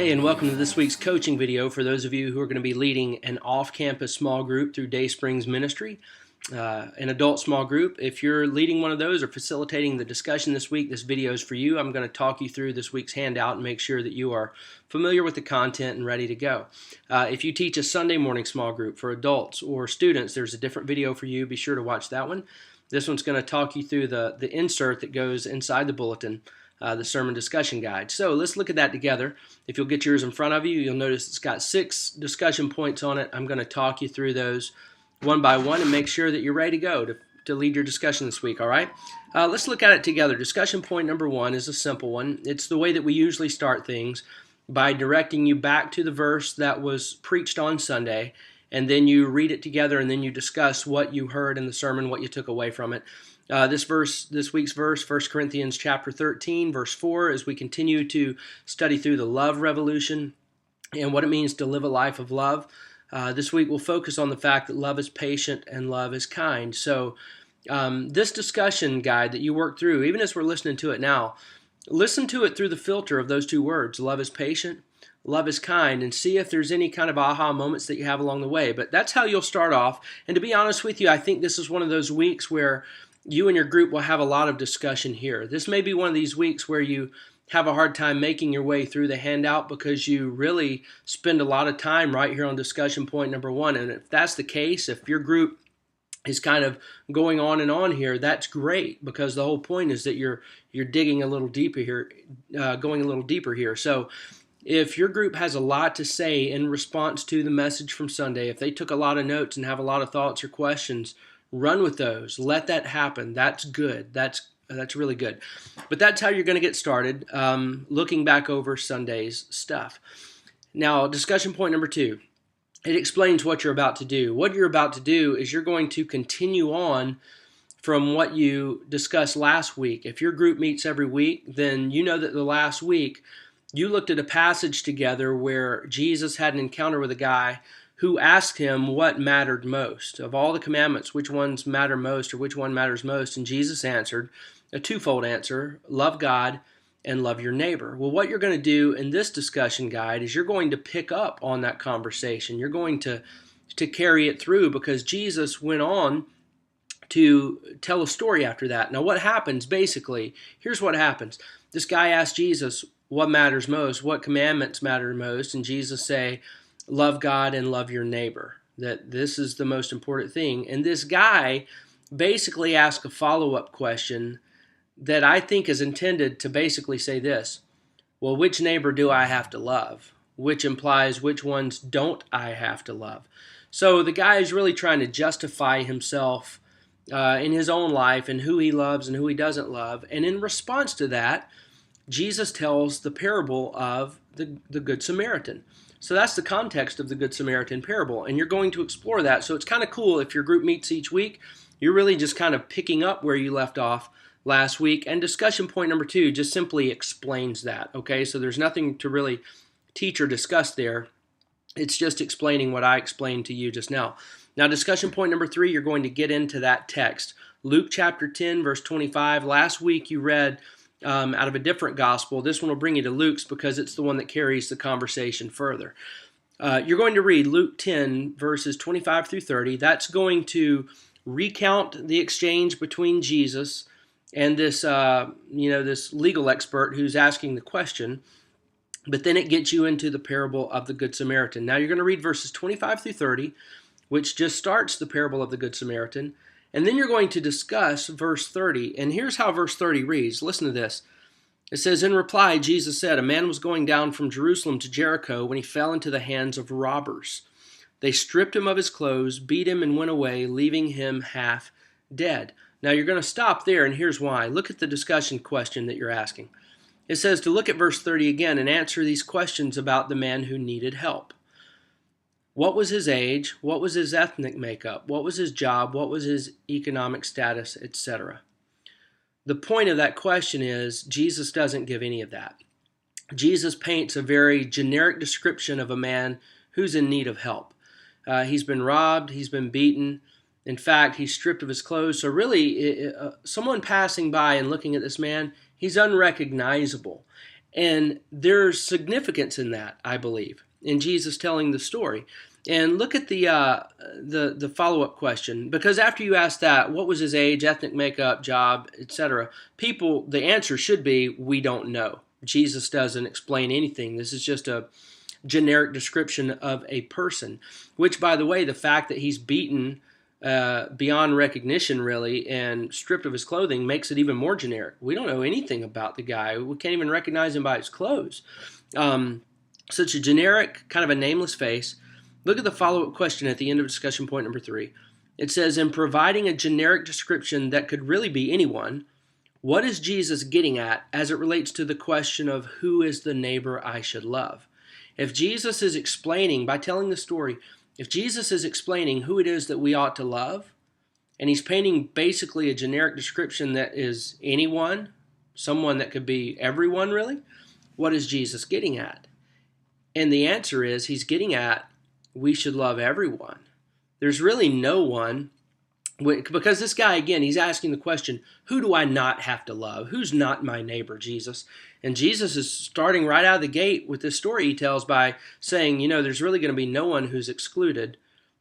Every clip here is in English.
Hey, and welcome to this week's coaching video for those of you who are going to be leading an off-campus small group through Dayspring's ministry, an adult small group. If you're leading one of those or facilitating the discussion this week, this video is for you. I'm going to talk you through this week's handout and make sure that you are familiar with the content and ready to go. If you teach a Sunday morning small group for adults or students, there's a different video for you. Be sure to watch that one. This one's going to talk you through the insert that goes inside the bulletin, the sermon discussion guide. So let's look at that together. If you'll get yours in front of you, you'll notice it's got 6 discussion points on it. I'm going to talk you through those one by one and make sure that you're ready to go to lead your discussion this week, all right? Let's look at it together. Discussion point number 1 is a simple one. It's the way that we usually start things, by directing you back to the verse that was preached on Sunday, and then you read it together, and then you discuss what you heard in the sermon, what you took away from it. This week's verse, 1 Corinthians chapter 13, verse 4, as we continue to study through the love revolution and what it means to live a life of love. This week we'll focus on the fact that love is patient and love is kind. So this discussion guide that you work through, even as we're listening to it now, listen to it through the filter of those 2 words, love is patient, love is kind, and see if there's any kind of aha moments that you have along the way. But that's how you'll start off. And to be honest with you, I think this is one of those weeks where you and your group will have a lot of discussion here. This may be one of these weeks where you have a hard time making your way through the handout because you really spend a lot of time right here on discussion point number 1. And if that's the case, if your group is kind of going on and on here, that's great, because the whole point is that you're digging a little deeper here, going a little deeper here. So if your group has a lot to say in response to the message from Sunday, if they took a lot of notes and have a lot of thoughts or questions, run with those. Let that happen. That's good. That's really good. But that's how you're going to get started, looking back over Sunday's stuff. Now, discussion point number 2. It explains what you're about to do. What you're about to do is you're going to continue on from what you discussed last week. If your group meets every week, then you know that the last week you looked at a passage together where Jesus had an encounter with a guy who asked him what mattered most. Of all the commandments, which ones matter most, or which one matters most? And Jesus answered a twofold answer: love God and love your neighbor. Well, what you're going to do in this discussion guide is you're going to pick up on that conversation. You're going to carry it through, because Jesus went on to tell a story after that. Now, what happens basically, here's what happens. This guy asked Jesus what matters most, what commandments matter most, and Jesus say, love God and love your neighbor. That this is the most important thing. And this guy basically asked a follow-up question that I think is intended to basically say this: well, which neighbor do I have to love? Which implies which ones don't I have to love? So the guy is really trying to justify himself in his own life and who he loves and who he doesn't love. And in response to that, Jesus tells the parable of the Good Samaritan. So that's the context of the Good Samaritan parable, and you're going to explore that. So it's kind of cool if your group meets each week. You're really just kind of picking up where you left off last week, and discussion point number 2 just simply explains that, okay? So there's nothing to really teach or discuss there. It's just explaining what I explained to you just now. Now, discussion point number 3, you're going to get into that text. Luke chapter 10, verse 25. Last week you read out of a different gospel. This one will bring you to Luke's because it's the one that carries the conversation further. You're going to read Luke 10, verses 25 through 30. That's going to recount the exchange between Jesus and this legal expert who's asking the question. But then it gets you into the parable of the Good Samaritan. Now you're going to read verses 25 through 30, which just starts the parable of the Good Samaritan. And then you're going to discuss verse 30. And here's how verse 30 reads. Listen to this. It says, in reply, Jesus said, a man was going down from Jerusalem to Jericho when he fell into the hands of robbers. They stripped him of his clothes, beat him, and went away, leaving him half dead. Now you're going to stop there, and here's why. Look at the discussion question that you're asking. It says to look at verse 30 again and answer these questions about the man who needed help. What was his age? What was his ethnic makeup? What was his job? What was his economic status, etc.? The point of that question is Jesus doesn't give any of that. Jesus paints a very generic description of a man who's in need of help. He's been robbed. He's been beaten. In fact, he's stripped of his clothes. So really, someone passing by and looking at this man, he's unrecognizable. And there's significance in that, I believe, in Jesus telling the story. And look at the follow-up question, because after you ask that, what was his age, ethnic makeup, job, etc., the answer should be, we don't know. Jesus doesn't explain anything. This is just a generic description of a person, which, by the way, the fact that he's beaten beyond recognition, really, and stripped of his clothing makes it even more generic. We don't know anything about the guy. We can't even recognize him by his clothes. Such a generic, kind of a nameless face. Look at the follow-up question at the end of discussion point number 3. It says, in providing a generic description that could really be anyone, what is Jesus getting at as it relates to the question of who is the neighbor I should love? If Jesus is explaining, by telling the story, if Jesus is explaining who it is that we ought to love, and he's painting basically a generic description that is anyone, someone that could be everyone really, what is Jesus getting at? And the answer is, he's getting at, we should love everyone. There's really no one, because this guy, again, he's asking the question, who do I not have to love? Who's not my neighbor, Jesus? And Jesus is starting right out of the gate with this story he tells by saying, there's really going to be no one who's excluded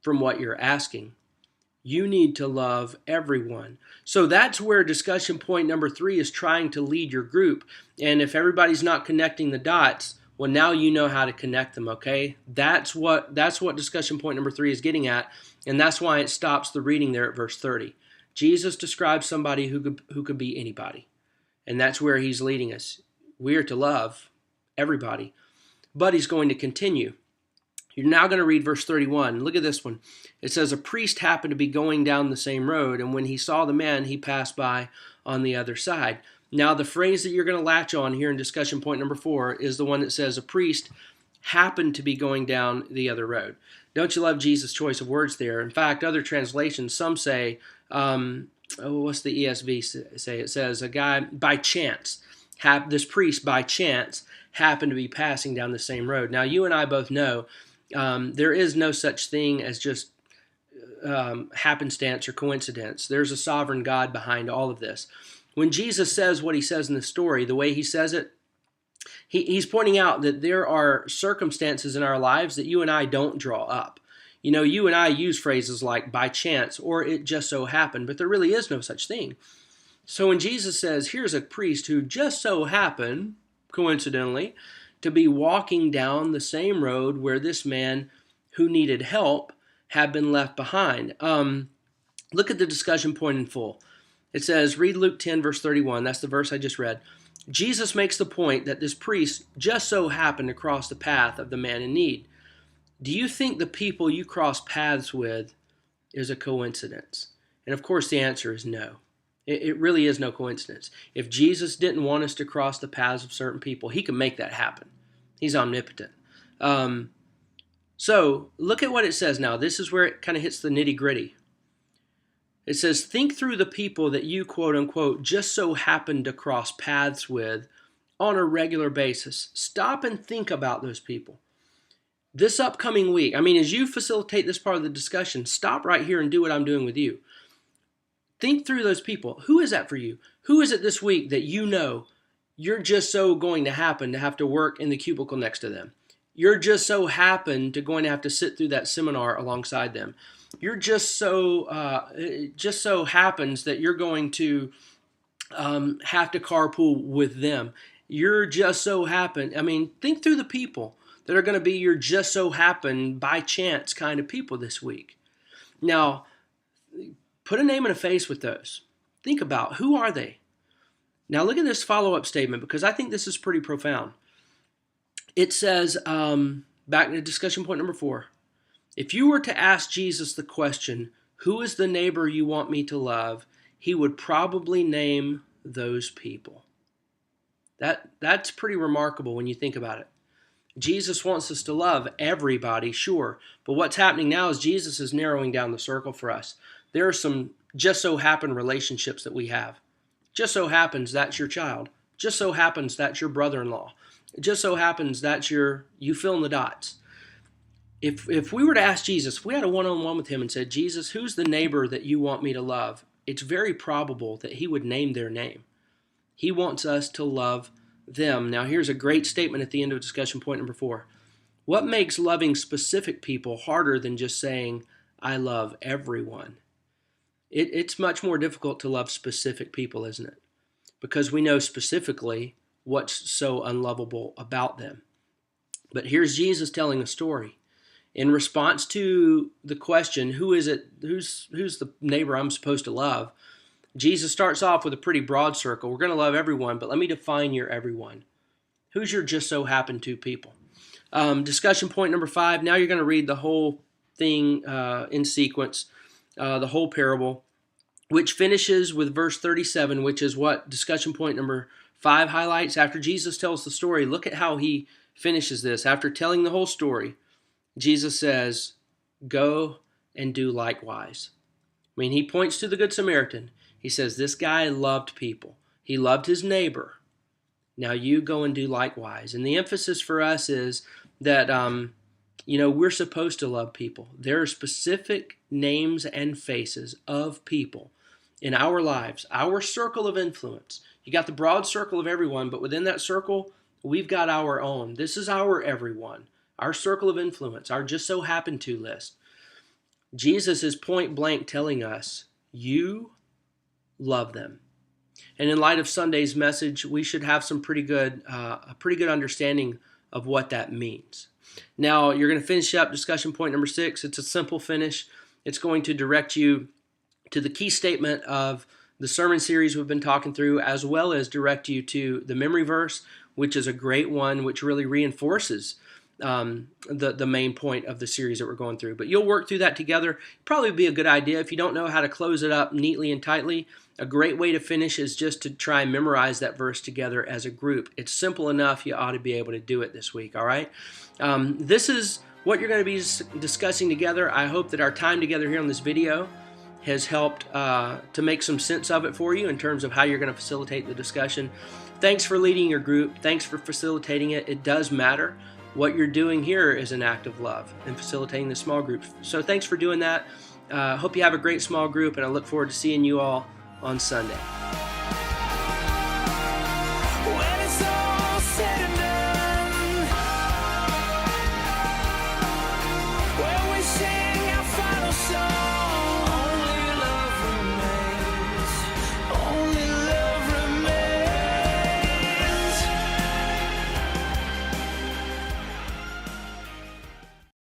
from what you're asking. You need to love everyone. So that's where discussion point number 3 is trying to lead your group. And if everybody's not connecting the dots, well, now you know how to connect them, okay? That's what discussion point number 3 is getting at, and that's why it stops the reading there at verse 30. Jesus describes somebody who could be anybody, and that's where he's leading us. We are to love everybody, but he's going to continue. You're now going to read verse 31. Look at this one. It says, a priest happened to be going down the same road, and when he saw the man, he passed by on the other side. Now, the phrase that you're going to latch on here in discussion point number 4 is the one that says a priest happened to be going down the other road. Don't you love Jesus' choice of words there? In fact, other translations, some say, what's the ESV say? It says a guy by chance, this priest by chance happened to be passing down the same road. Now, you and I both know there is no such thing as just happenstance or coincidence. There's a sovereign God behind all of this. When Jesus says what he says in the story, the way he says it, he's pointing out that there are circumstances in our lives that you and I don't draw up. You and I use phrases like by chance or it just so happened, but there really is no such thing. So when Jesus says, here's a priest who just so happened, coincidentally, to be walking down the same road where this man who needed help had been left behind. Look at the discussion point in full. It says, read Luke 10, verse 31. That's the verse I just read. Jesus makes the point that this priest just so happened to cross the path of the man in need. Do you think the people you cross paths with is a coincidence? And of course, the answer is no. It really is no coincidence. If Jesus didn't want us to cross the paths of certain people, he can make that happen. He's omnipotent. So look at what it says now. This is where it kind of hits the nitty-gritty. It says, think through the people that you, quote unquote, just so happen to cross paths with on a regular basis. Stop and think about those people. This upcoming week, as you facilitate this part of the discussion, stop right here and do what I'm doing with you. Think through those people. Who is that for you? Who is it this week that you're just so going to happen to have to work in the cubicle next to them? You're just so going to have to sit through that seminar alongside them. You're it just so happens that you're going to have to carpool with them. You're just so think through the people that are going to be your just so happen by chance kind of people this week. Now, put a name and a face with those. Think about, who are they? Now look at this follow-up statement, because I think this is pretty profound. It says, back in discussion point number 4, if you were to ask Jesus the question, who is the neighbor you want me to love, he would probably name those people. That's pretty remarkable when you think about it. Jesus wants us to love everybody, sure, but what's happening now is Jesus is narrowing down the circle for us. There are some just so happen relationships that we have. Just so happens that's your child. Just so happens that's your brother-in-law. It just so happens that's you fill in the dots. If we were to ask Jesus, if we had a one-on-one with him and said, Jesus, who's the neighbor that you want me to love? It's very probable that he would name their name. He wants us to love them. Now, here's a great statement at the end of discussion point number 4. What makes loving specific people harder than just saying, I love everyone? It's much more difficult to love specific people, isn't it? Because we know specifically what's so unlovable about them. But here's Jesus telling a story. In response to the question, who's the neighbor I'm supposed to love? Jesus starts off with a pretty broad circle. We're going to love everyone, but let me define your everyone. Who's your just so happen to people? Discussion point number 5. Now you're going to read the whole thing in sequence, the whole parable, which finishes with verse 37, which is what discussion point number 5 highlights. After Jesus tells the story, look at how he finishes this. After telling the whole story, Jesus says, go and do likewise. I mean, he points to the Good Samaritan. He says, this guy loved people. He loved his neighbor. Now you go and do likewise. And the emphasis for us is that, we're supposed to love people. There are specific names and faces of people in our lives, our circle of influence. You got the broad circle of everyone, but within that circle, we've got our own. This is our everyone, our circle of influence, our just so happen to list. Jesus is point blank telling us, you love them. And in light of Sunday's message, we should have a pretty good understanding of what that means. Now, you're going to finish up discussion point number 6. It's a simple finish. It's going to direct you to the key statement of the sermon series we've been talking through, as well as direct you to the memory verse, which is a great one, which really reinforces the main point of the series that we're going through. But you'll work through that together. Probably be a good idea if you don't know how to close it up neatly and tightly. A great way to finish is just to try and memorize that verse together as a group. It's simple enough. You ought to be able to do it this week, all right? This is what you're going to be discussing together. I hope that our time together here on this video has helped to make some sense of it for you in terms of how you're going to facilitate the discussion. Thanks for leading your group. Thanks for facilitating it. It does matter. What you're doing here is an act of love and facilitating the small groups. So thanks for doing that. Hope you have a great small group, and I look forward to seeing you all on Sunday.